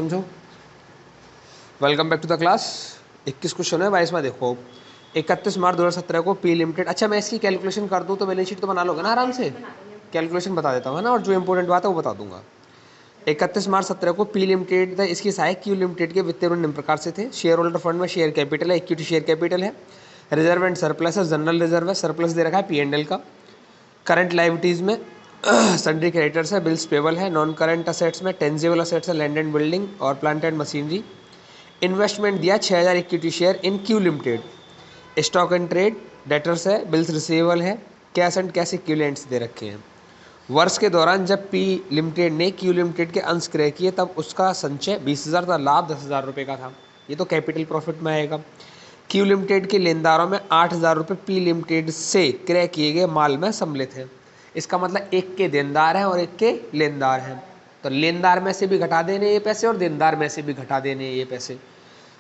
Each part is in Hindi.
समझो। Welcome back to the class. 21 question है 22वां। देखो 31 मार्च 2017 को पी लिमिटेड, अच्छा मैं इसकी कैलकुलेशन कर दूं तो बैलेंस शीट तो बना लोगे ना आराम से। कैलकुलेशन बता देता हूँ है ना, और जो इंपॉर्टेंट बात है वो बता दूंगा। 31 मार्च 17 को पी लिमिटेड इसकी सहायक क्यू लिमिटेड के वित्तीय निम्न प्रकार से थे। शेयर होल्डर फंड में शेयर कैपिटल है, इक्विटी शेयर कैपिटल है, रिजर्व एंड सरप्लस है, जनरल रिजर्व है, सरप्लस दे रखा है P&L का। करंट लाइबिलिटीज़ में सन्ड्री क्रेडिटर्स है, बिल्स पेबल है, नॉन करंट असेट्स में टेंजिबल असेट्स है, लैंड एंड बिल्डिंग और प्लांट एंड मशीनरी। इन्वेस्टमेंट दिया 6000 equity share in Q limited. Stock and trade debtors है, बिल्स रिसीवेबल है, कैश एंड कैश इक्विवेलेंट्स दे रखे हैं। वर्ष के दौरान जब पी लिमिटेड ने क्यू लिमिटेड के अंश क्रय किए तब उसका संचय 20,000 था, लाभ 10,000 रुपये का था। ये तो कैपिटल प्रॉफिट में आएगा। क्यू लिमिटेड के लेनदारों में 8,000 रुपये पी लिमिटेड से क्रय किए गए माल में सम्मिलित है। इसका मतलब एक के देनदार हैं और एक के लेनदार हैं, तो लेनदार में से भी घटा देने ये पैसे और देनदार में से भी घटा देने ये पैसे।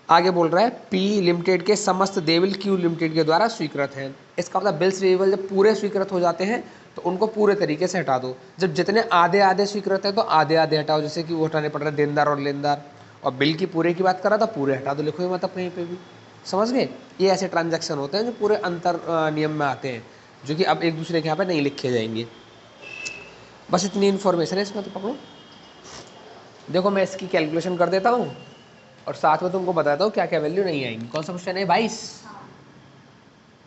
आगे बोल रहा है पी लिमिटेड के समस्त देयबिल क्यू लिमिटेड के द्वारा स्वीकृत हैं। इसका मतलब बिल्स रिसीवेबल जब पूरे स्वीकृत हो जाते हैं तो उनको पूरे तरीके से हटा दो। जब जितने आधे आधे स्वीकृत है तो आधे आधे हटाओ, जैसे कि वो हटाने पड़ रहे हैं देनदार और लेनदार। और बिल की पूरे की बात कर रहा था, पूरे हटा दो, लिखो मतलब कहीं पे भी। समझ गए? ये ऐसे ट्रांजैक्शन होते हैं जो पूरे अंतर नियम में आते हैं, जो कि अब एक दूसरे के यहाँ पे नहीं लिखे जाएंगे। बस इतनी इन्फॉर्मेशन है इसमें, तो पकड़ो। देखो मैं इसकी कैलकुलेशन कर देता हूँ और साथ में तुमको बताता हूँ क्या क्या वैल्यू नहीं आएंगी। कौन सा क्वेश्चन है? 22।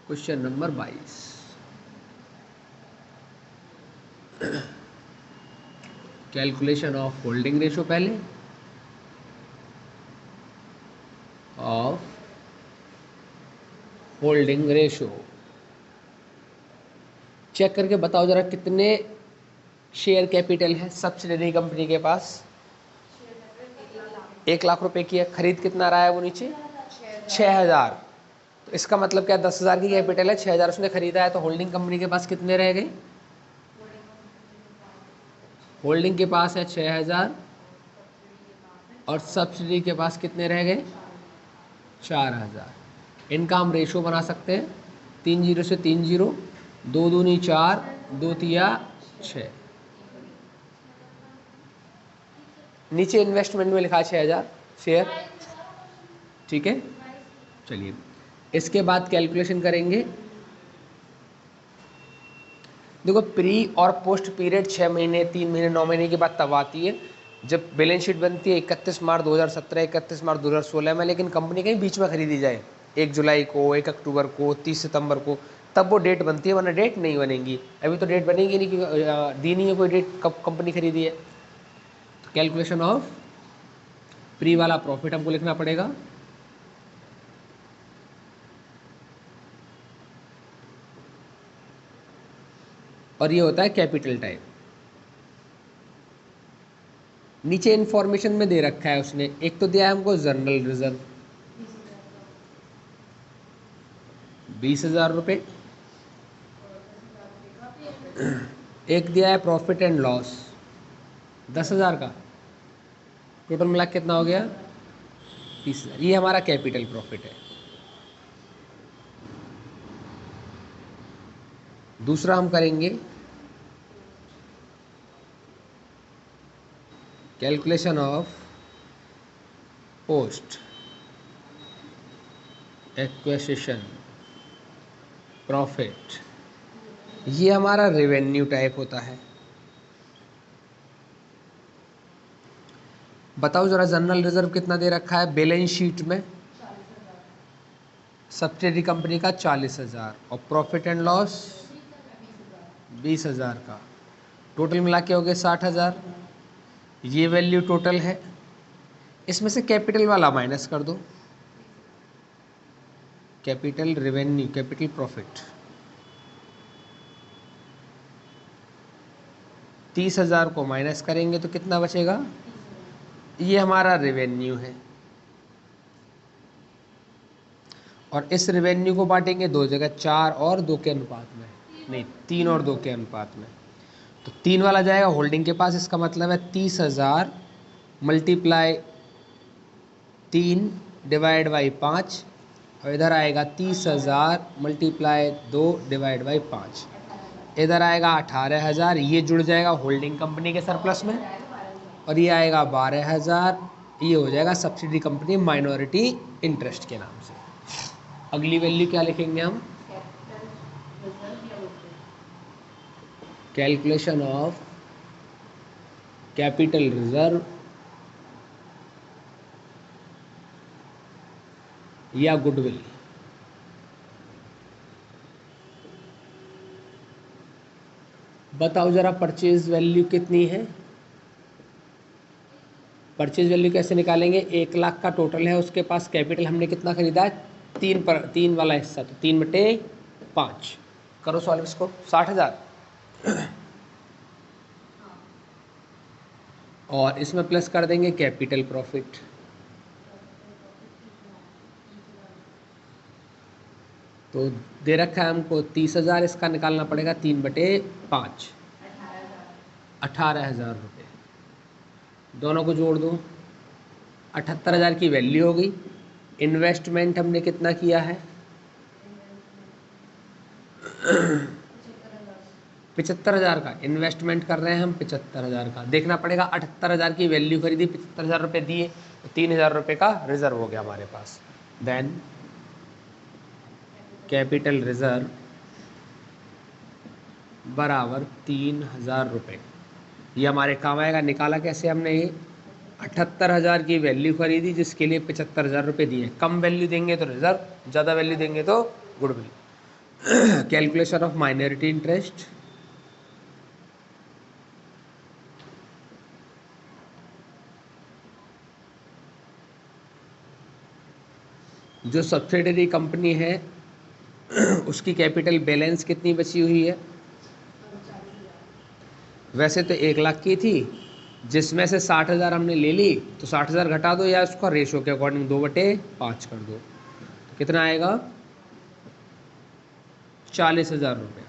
Question number 22। Calculation of holding ratio पहले, ऑफ होल्डिंग रेशो। चेक करके बताओ जरा कितने शेयर कैपिटल है सब्सिडरी कंपनी के पास। 1 लाख रुपए की है। खरीद कितना रहा है वो नीचे? 6,000। तो इसका मतलब क्या? 10,000 की कैपिटल है, 6,000 उसने खरीदा है, तो होल्डिंग कंपनी के पास कितने रह गए? होल्डिंग के पास है 6,000 और सब्सिडी के पास कितने रह गए? 4,000। इनका हम रेशो बना सकते हैं 3 0 से 3 0, 2 दूनी 4, 2 तिया 6। नीचे इन्वेस्टमेंट में लिखा है 6,000 शेयर। ठीक है, चलिए इसके बाद कैलकुलेशन करेंगे। देखो प्री और पोस्ट पीरियड 6 महीने, 3 महीने, 9 महीने के बाद तब आती है जब बैलेंस शीट बनती है 31 मार्च 2017, 31 मार्च 2016 में। लेकिन कंपनी कहीं बीच में खरीदी जाए 1 जुलाई को, 1 अक्टूबर को, 30 सितंबर को, तब वो डेट बनती है, वरना डेट नहीं बनेगी। अभी तो डेट बनेगी नहीं क्योंकि दी नहीं है कोई डेट कब कंपनी खरीदी है। तो कैलकुलेशन ऑफ प्री वाला प्रॉफिट हमको लिखना पड़ेगा। और ये होता है कैपिटल टाइप। नीचे इंफॉर्मेशन में दे रखा है उसने, एक तो दिया है हमको जनरल रिजर्व 20,000 रुपये, एक दिया है प्रॉफिट एंड लॉस 10,000 का। टोटल मिला कितना हो गया? 30,000। ये हमारा कैपिटल प्रॉफिट है। दूसरा हम करेंगे calculation of post acquisition profit. ये हमारा रेवेन्यू टाइप होता है। बताओ जरा जनरल रिजर्व कितना दे रखा है बैलेंस शीट में? सब्सिडरी कंपनी का 40,000 और प्रॉफिट एंड लॉस 20,000 का। टोटल मिला के हो गए 60,000। ये वैल्यू टोटल है। इसमें से कैपिटल वाला माइनस कर दो, कैपिटल रेवेन्यू, कैपिटल प्रॉफिट। 30,000 को माइनस करेंगे तो कितना बचेगा? ये हमारा रेवेन्यू है। और इस रेवेन्यू को बांटेंगे दो जगह, 4 और 2 के अनुपात में, नहीं 3 और 2 के अनुपात में। तो 3 वाला जाएगा होल्डिंग के पास। इसका मतलब है 30,000 मल्टीप्लाई 3 डिवाइड बाई 5, और इधर आएगा 30,000 मल्टीप्लाई 2 डिवाइड बाई 5। इधर आएगा 18,000, ये जुड़ जाएगा होल्डिंग कंपनी के सरप्लस में। और ये आएगा 12,000, ये हो जाएगा सब्सिडी कंपनी माइनॉरिटी इंटरेस्ट के नाम से। अगली वैल्यू क्या लिखेंगे हम, कैलकुलेशन ऑफ कैपिटल रिजर्व या गुडविल। बताओ जरा परचेज वैल्यू कितनी है। परचेज वैल्यू कैसे निकालेंगे, 1 लाख का टोटल है, उसके पास कैपिटल हमने कितना खरीदा है, 3 वाला हिस्सा, तो 3/5। करो सॉल्व इसको, 60,000 और इसमें प्लस कर देंगे कैपिटल प्रॉफिट। तो दे रखा है हमको 30,000, इसका निकालना पड़ेगा 3/5, 18,000 रुपये। दोनों को जोड़ दो, 78,000 की वैल्यू हो गई। इन्वेस्टमेंट हमने कितना किया है, 75,000 का इन्वेस्टमेंट कर रहे हैं हम, 75,000 का। देखना पड़ेगा 78,000 की वैल्यू खरीदी, 75,000 रुपये दिए, तो 3,000 रुपये का रिजर्व हो गया हमारे पास। देन कैपिटल रिजर्व बराबर 3,000 रुपये। ये हमारे काम आएगा। निकाला कैसे हमने, ये 78,000 की वैल्यू खरीदी जिसके लिए 75,000 रुपये दिए। कम वैल्यू देंगे तो रिजर्व, ज़्यादा वैल्यू देंगे तो goodwill. Calculation of minority interest, जो सब्सिडरी कंपनी है उसकी कैपिटल बैलेंस कितनी बची हुई है, वैसे तो 1 लाख की थी, जिसमें से 60,000 हमने ले ली, तो 60,000 घटा दो या उसका रेशो के अकॉर्डिंग 2/5 कर दो, तो कितना आएगा 40,000 रुपया।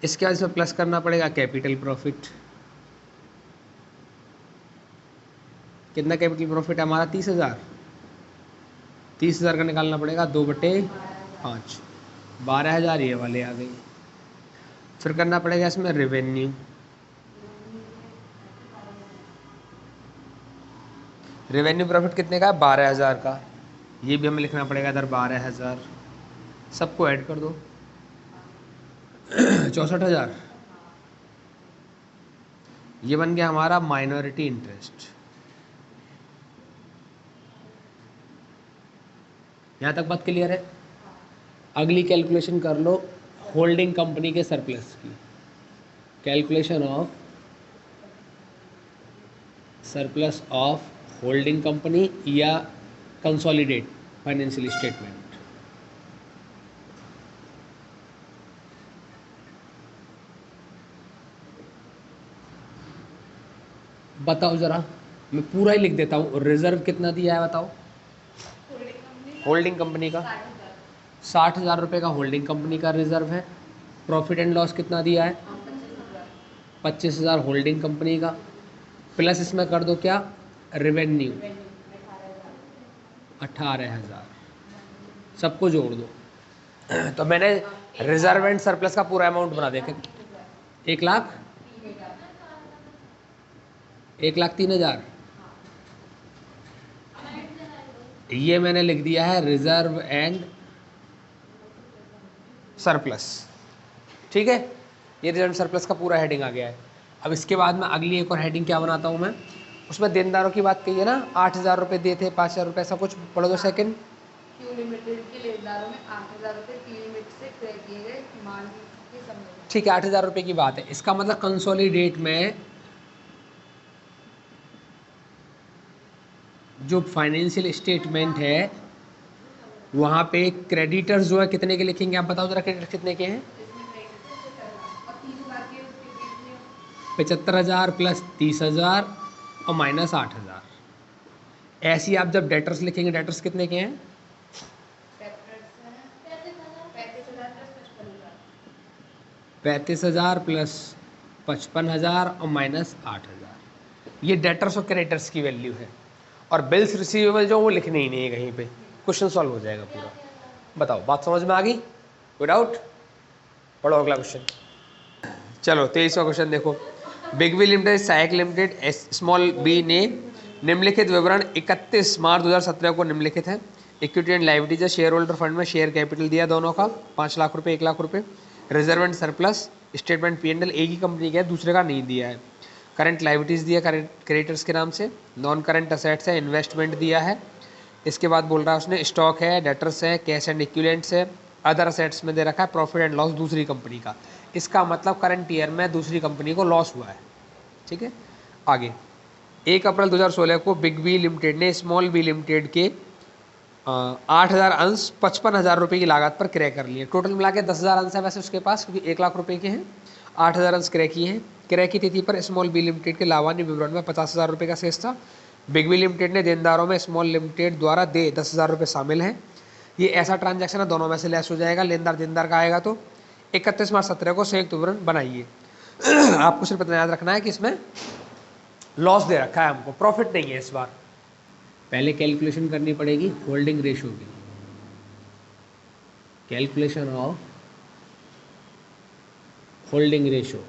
इसके बाद इसमें प्लस करना पड़ेगा कैपिटल प्रॉफिट। कितना कैपिटल प्रॉफिट है हमारा, 30,000। 30,000 का निकालना पड़ेगा 2/5, 12,000 ये वाले आ गई। फिर करना पड़ेगा इसमें रेवेन्यू। रेवेन्यू प्रॉफिट कितने का है, 12,000 का। ये भी हमें लिखना पड़ेगा इधर 12,000। सबको ऐड कर दो 64,000। ये बन गया हमारा माइनॉरिटी इंटरेस्ट। यहाँ तक बात क्लियर है। अगली कैलकुलेशन कर लो होल्डिंग कंपनी के सरप्लस की। Calculation of surplus of holding company या कंसोलिडेट फाइनेंशियल स्टेटमेंट। बताओ जरा, मैं पूरा ही लिख देता हूँ। रिजर्व कितना दिया है बताओ, होल्डिंग कंपनी का 60,000 रुपये का होल्डिंग कंपनी का रिजर्व है। प्रॉफिट एंड लॉस कितना दिया है, 25,000 होल्डिंग कंपनी का, प्लस इसमें कर दो क्या, रेवेन्यू 18,000। सबको जोड़ दो तो मैंने रिजर्व एंड सरप्लस का पूरा अमाउंट बना दिया। 1,03,000। ये मैंने लिख दिया है रिजर्व एंड सरप्लस। ठीक है, ये रिजर्व सरप्लस का पूरा हेडिंग आ गया है। अब इसके बाद में अगली एक और हेडिंग क्या बनाता हूँ मैं, उसमें देनदारों की बात कही है ना, 8,000 रुपये दिए थे, 5,000 रुपये, ऐसा कुछ पढ़ दो। सेकंड, क्यू लिमिटेड के लेनदारों में 8,000 रुपये क्यू लिमिट से क्रय किए गए मान के संबंध। ठीक है, 8,000 रुपये की बात है। इसका मतलब कंसोलिडेट में जो फाइनेंशियल स्टेटमेंट है वहाँ पे क्रेडिटर्स जो है कितने के लिखेंगे, आप बताओ जरा, क्रेडिटर्स कितने के हैं, 75,000 प्लस 30,000 और माइनस 8,000। ऐसे ही आप जब डेटर्स लिखेंगे, डेटर्स कितने के हैं, 35,000 प्लस 55,000 और माइनस 8,000। ये डेटर्स और क्रेडिटर्स की वैल्यू है। और बिल्स रिसीवेबल जो वो लिखने ही नहीं है कहीं पे, क्वेश्चन सॉल्व हो जाएगा पूरा। बताओ, बात समझ में आ गई, कोई डाउट? पढ़ो अगला क्वेश्चन। चलो 23वां क्वेश्चन देखो। बिग बी लिमिटेड, सहायक लिमिटेड, स्मॉल बी ने निम्नलिखित विवरण 31 मार्च 2017 को निम्नलिखित है। Equity and liabilities, share holder fund में शेयर कैपिटल दिया दोनों का 5 लाख रुपए 1 लाख रुपए। Reserve and surplus, statement P&L एक ही कंपनी का है, दूसरे का नहीं दिया है। करंट लायबिलिटीज दिया क्रेडिटर्स के नाम से। नॉन करंट असेट्स है, इन्वेस्टमेंट दिया है। इसके बाद बोल रहा है उसने स्टॉक है, डेटर्स है, कैश एंड इक्विलेंट्स है। अदर असेट्स में दे रखा है प्रॉफिट एंड लॉस दूसरी कंपनी का। इसका मतलब करंट ईयर में दूसरी कंपनी को लॉस हुआ है। ठीक है, आगे 1 अप्रैल 2016 को बिग बी लिमिटेड ने स्मॉल बी लिमिटेड के 8,000 अंश 55,000 रुपये की लागत पर क्रय कर लिए। टोटल मिला के 10,000 अंश है वैसे उसके पास, क्योंकि 1 लाख रुपए के हैं। 8,000 अंश क्रय किए हैं। क्रय की तिथि पर स्मॉल बी लिमिटेड के लाभान्य विवरण में 50,000 रुपये का शेष था। बिग बी लिमिटेड ने देनदारों में स्मॉल लिमिटेड द्वारा दे 10,000 रुपये शामिल हैं। ये ऐसा ट्रांजैक्शन है दोनों में से लेस हो जाएगा। लेनदार देनदार का आएगा। तो 31 मार्च 17 को संयुक्त विवरण बनाइए। आपको सिर्फ इतना याद रखना है कि इसमें लॉस दे रखा है हमको, प्रॉफिट नहीं है इस बार। पहले कैलकुलेशन करनी पड़ेगी होल्डिंग रेशियो की। Calculation of holding ratio.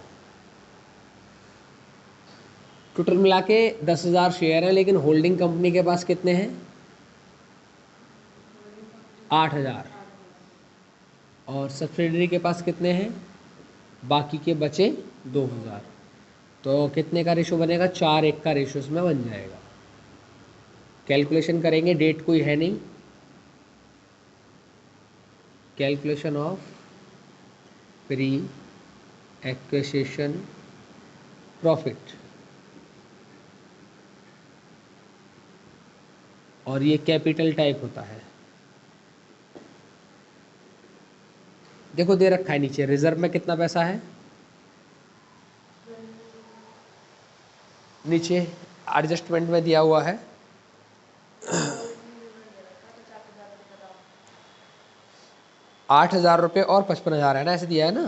Total मिला के 10,000 शेयर है, लेकिन होल्डिंग कंपनी के पास कितने हैं? 8,000। और सब्सिडरी के पास कितने हैं? बाकी के बचे 2,000। तो कितने का रेशो बनेगा? 4:1 का रेशो इसमें बन जाएगा। कैलकुलेशन करेंगे, डेट कोई है नहीं। Calculation of pre acquisition profit, और ये कैपिटल टाइप होता है। देखो दे रखा है नीचे, रिजर्व में कितना पैसा है, नीचे एडजस्टमेंट में दिया हुआ है 8,000 रुपये और 55,000 है ना, ऐसे दिया है ना।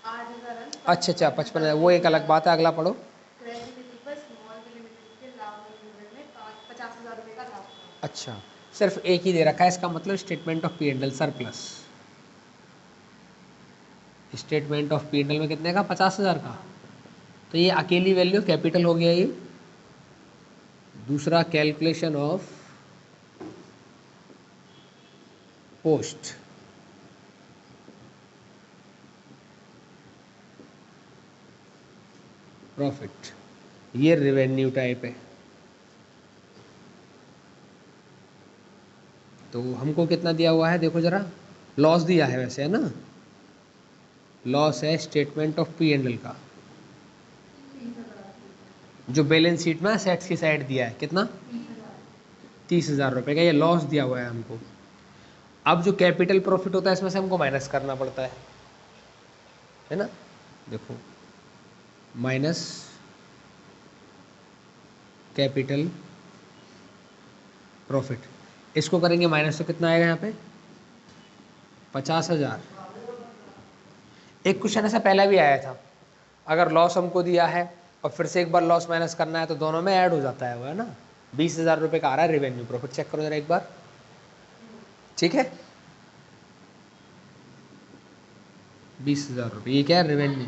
8,000 अंश अच्छा 55,000, वो एक अलग बात है। अगला पढ़ो। क्रय की तिथि पर स्मॉल बी लिमिटेड के लाभान्य विवरण में 50,000 रुपये का लाभ था। अच्छा, सिर्फ एक ही दे रखा है, इसका मतलब statement of P&L surplus. Statement of P&L में कितने का? 50,000 का। तो ये अकेली वैल्यू कैपिटल हो गया ये। दूसरा कैलकुलेशन ऑफ पोस्ट प्रॉफिट, ये रेवेन्यू टाइप है। तो हमको कितना दिया हुआ है देखो जरा, लॉस दिया है वैसे, है ना। लॉस है स्टेटमेंट ऑफ P&L का, जो बैलेंस शीट में सेट्स की साइड दिया है। कितना? 30,000 रुपये का ये लॉस दिया हुआ है हमको। अब जो कैपिटल प्रॉफिट होता है इसमें से हमको माइनस करना पड़ता है ना। देखो माइनस कैपिटल प्रॉफिट, इसको करेंगे माइनस तो कितना आएगा यहाँ पे? 50,000। एक क्वेश्चन ऐसा पहले भी आया था, अगर लॉस हमको दिया है और फिर से एक बार लॉस माइनस करना है तो दोनों में ऐड हो जाता है वो, है ना। 20,000 रुपये का आ रहा है रेवेन्यू प्रॉफिट, चेक करो जरा एक बार। ठीक है, 20,000 रुपये, ये क्या है? रेवेन्यू।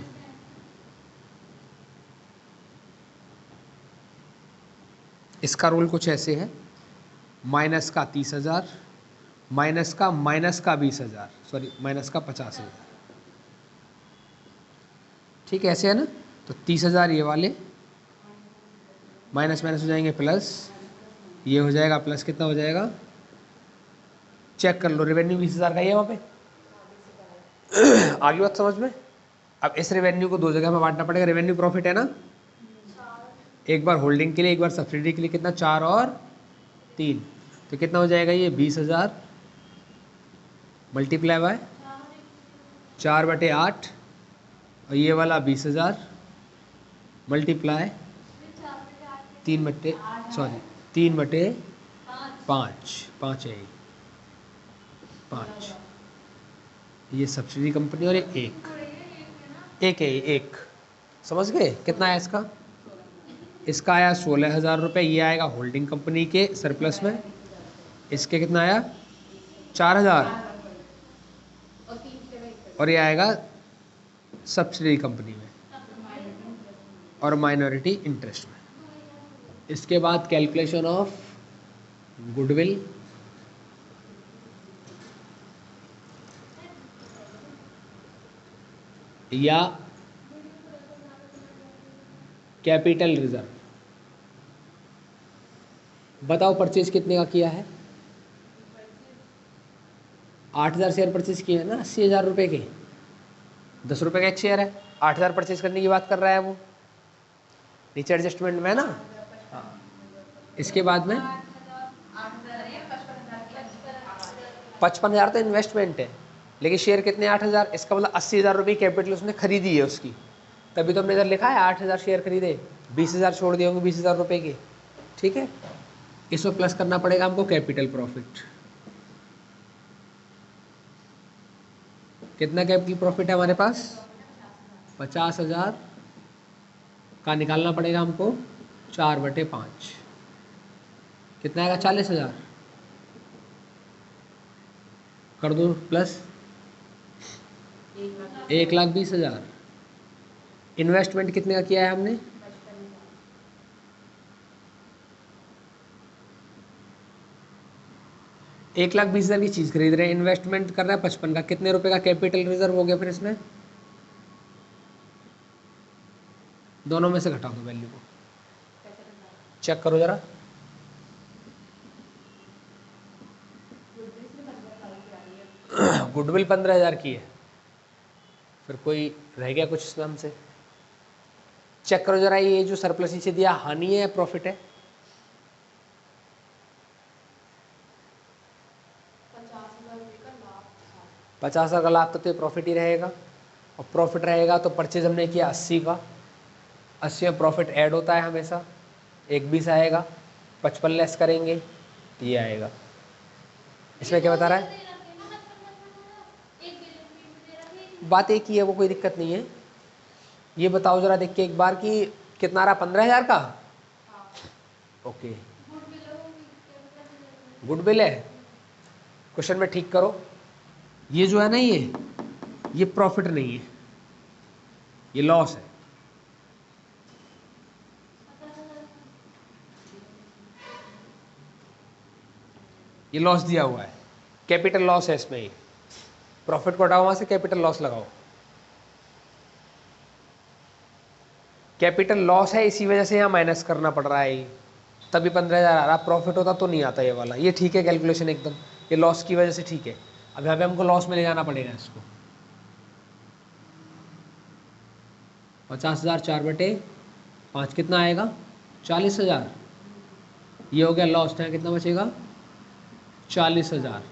इसका रूल कुछ ऐसे है, माइनस का 30,000, माइनस का 20,000, सॉरी माइनस का 50,000। ठीक है, ऐसे है ना। तो 30,000 ये वाले, माइनस माइनस हो जाएंगे प्लस, ये हो जाएगा प्लस, कितना हो जाएगा? चेक कर लो, रेवेन्यू 20,000 का ही है वहाँ पे। आगे बात समझ में। अब इस रेवेन्यू को दो जगह में बांटना पड़ेगा। रेवेन्यू प्रॉफिट है ना, एक बार होल्डिंग के लिए, एक बार सब्सिडी के लिए। कितना? 4 और 3, तो कितना हो जाएगा ये? 20,000 मल्टीप्लाई बाय 4/8, और ये वाला 20,000 मल्टीप्लाई 3/5, 5 है 5। ये सब्सिडी कंपनी और एक है, एक समझ गए। कितना है इसका? इसका आया 16,000 रुपये, ये आएगा होल्डिंग कंपनी के सरप्लस में। इसके कितना आया? 4,000, और ये आएगा सब्सिडी कंपनी में। और माइनॉरिटी इंटरेस्ट में। इसके बाद कैलकुलेशन ऑफ गुडविल, या कैपिटल रिजर्व। बताओ परचेज कितने का किया है? 8,000 शेयर परचेज किए हैं ना, 80,000 रुपये के। 10 रुपये का एक शेयर है, 8,000 परचेज करने की बात कर रहा है वो, नीचे एडजस्टमेंट में है ना। हाँ, इसके बाद में 55,000 तो इन्वेस्टमेंट है, लेकिन शेयर कितने? 8,000। इसका मतलब 80,000 रुपये कैपिटल उसने खरीदी है उसकी, तभी तो हमने इधर लिखा है 8,000 शेयर खरीदे, 20,000 छोड़ दिए होंगे 20,000 रुपये के। ठीक है, इसमें प्लस करना पड़ेगा हमको कैपिटल प्रॉफिट। कितना कैपिटल प्रॉफिट है हमारे पास? 50,000 का निकालना पड़ेगा हमको 4/5, कितना आएगा? 40,000। कर दो प्लस 1,20,000। इन्वेस्टमेंट कितने का किया है हमने? 1,20,000 की चीज़ खरीद रहे हैं, इन्वेस्टमेंट कर रहा है 55 का, कितने रुपए का कैपिटल रिजर्व हो गया फिर इसमें? दोनों में से घटा दो वैल्यू को, चेक करो जरा। गुडविल 15,000 की है, फिर कोई रह गया कुछ इसमें हमसे? चेक करो जरा, ये जो सरप्लस नीचे दिया हानि है या प्रॉफिट है? 50,000 का लाभ तो प्रॉफिट ही रहेगा, और प्रॉफिट रहेगा तो परचेज हमने किया 80 का, 80 में प्रॉफिट ऐड होता है हमेशा, 1,20 आएगा, 55 लेस करेंगे ये आएगा। इसमें क्या बता रहा है? बात एक ही है, वो कोई दिक्कत नहीं है। ये बताओ जरा देख के एक बार कि कितना रहा? 15,000 का। ओके, गुडविल है, क्वेश्चन में ठीक करो। ये जो है ना, ये प्रॉफिट नहीं है, ये लॉस है। ये लॉस दिया हुआ है, कैपिटल लॉस है इसमें। ये प्रॉफिट को हटाओ वहां से, कैपिटल लॉस लगाओ। कैपिटल लॉस है, इसी वजह से यहाँ माइनस करना पड़ रहा है, तभी 15,000 आ रहा। प्रॉफिट होता तो नहीं आता ये वाला। ये ठीक है कैलकुलेशन एकदम, ये लॉस की वजह से ठीक है। अब यहाँ पे हमको लॉस में ले जाना पड़ेगा इसको। 50,000 4/5 कितना आएगा? 40,000। ये हो गया लॉस, यहाँ कितना बचेगा? 40,000।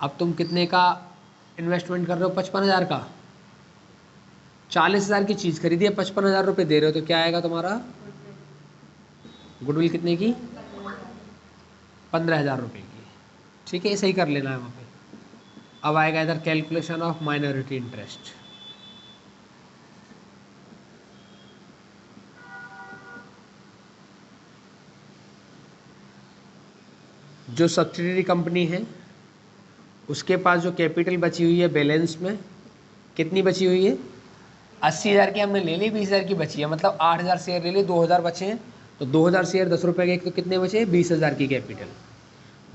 अब तुम कितने का इन्वेस्टमेंट कर रहे हो? 55,000 का। 40,000 की चीज़ खरीदी है, 55,000 रुपये दे रहे हो, तो क्या आएगा तुम्हारा? गुडविल कितने की? 15,000 रुपये की। ठीक है, सही कर लेना है वहाँ पे। अब आएगा इधर कैलकुलेशन ऑफ माइनॉरिटी इंटरेस्ट। जो सब्सिडियरी कंपनी है उसके पास जो कैपिटल बची हुई है बैलेंस में, कितनी बची हुई है? 80,000 की हमने ले ली, 20,000 की बची है, मतलब 8,000 शेयर ले लिए, 2,000 बचे हैं, तो 2,000 शेयर 10 रुपये के, तो कितने बचे? 20,000 की कैपिटल।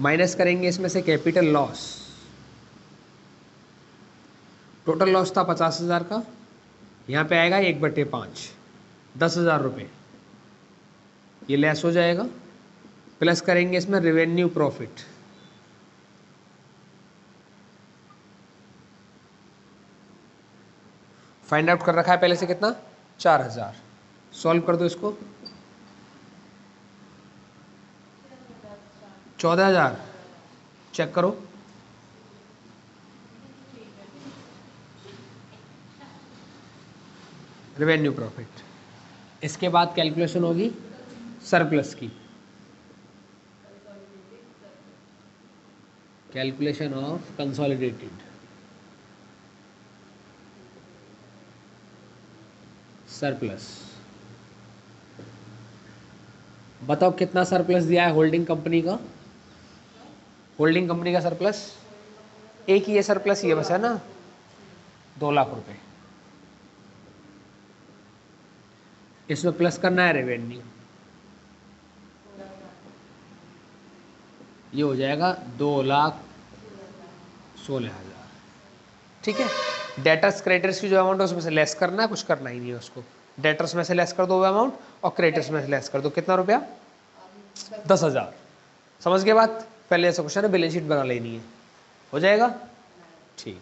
माइनस करेंगे इसमें से कैपिटल लॉस। टोटल लॉस था 50,000 का, यहाँ पे आएगा 1/5, 10,000 रुपये, ये लेस हो जाएगा। प्लस करेंगे इसमें रेवेन्यू प्रॉफिट, फाइंड आउट कर रखा है पहले से कितना? 4,000। सॉल्व कर दो इसको, 14,000। चेक करो, रेवेन्यू प्रॉफिट। इसके बाद कैलकुलेशन होगी सरप्लस की, कैलकुलेशन ऑफ कंसोलिडेटेड सरप्लस। बताओ कितना सरप्लस दिया है होल्डिंग कंपनी का? होल्डिंग कंपनी का सरप्लस एक ही है, सरप्लस ये बस है ना, 2 लाख रुपए। इसमें प्लस करना है रेवेन्यू, ये हो जाएगा 2,16,000। ठीक है, डेटर्स क्रेडिटर्स की जो अमाउंट है उसमें से लेस करना है, कुछ करना ही नहीं है उसको। डेटर्स में से लेस कर दो वो अमाउंट और क्रेडिटर्स में से लेस कर दो, कितना रुपया? 10,000। समझ गए बात? पहले ऐसा क्वेश्चन है, बैलेंस शीट बना लेनी है, हो जाएगा। ठीक।